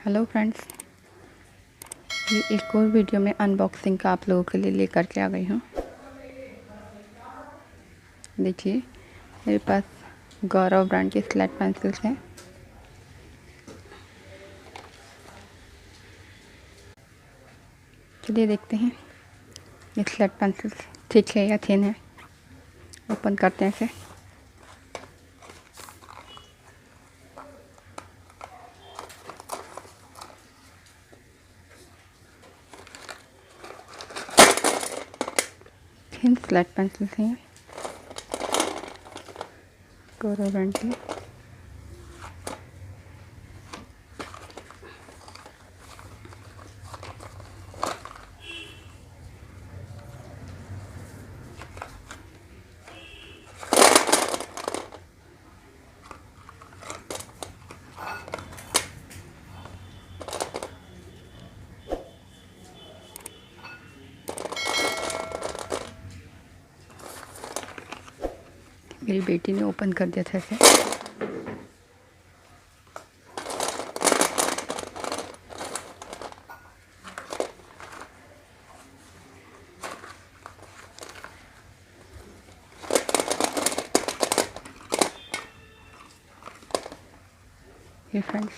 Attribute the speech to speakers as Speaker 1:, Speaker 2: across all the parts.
Speaker 1: Hello friends, ये एक और वीडियो में अनबॉक्सिंग का आप लोगों के लिए लेकर के आ गई हूँ। देखिए, मेरे पास गौरव ब्रांड की स्लेट पेंसिल्स हैं। चलिए देखते हैं ये स्लेट पेंसिल्स ठीक है या थिन है। ओपन करते हैं इसे। थिन स्लेट पेंसिल्स हैं गौरव ब्रांड की। मेरी बेटी ने ओपन कर दिया था इसे। ये फ्रेंड्स,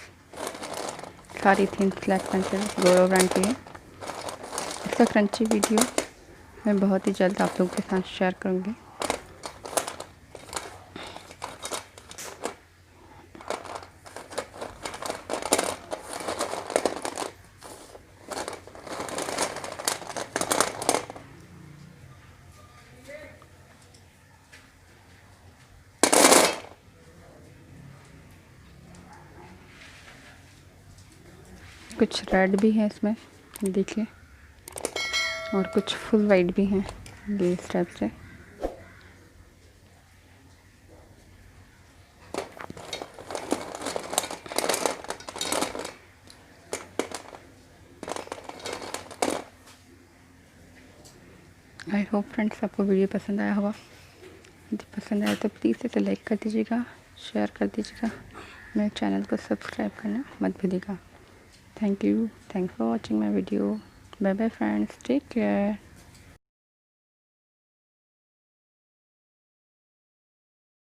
Speaker 1: सारी थिन स्लेट पेंसिल गौरव ब्रांड की है। इसका क्रंची वीडियो मैं बहुत ही जल्द आप लोगों के साथ शेयर करूँगी। कुछ रेड भी है इसमें, देखिए, और कुछ फुल वाइट भी हैं ये इस टाइप से। आई होप फ्रेंड्स आपको वीडियो पसंद आया होगा। यदि पसंद आया तो प्लीज़ इसे लाइक कर दीजिएगा, शेयर कर दीजिएगा, मेरे चैनल को सब्सक्राइब करना मत भूलिएगा। Thank you for watching my video. Bye bye friends, take care.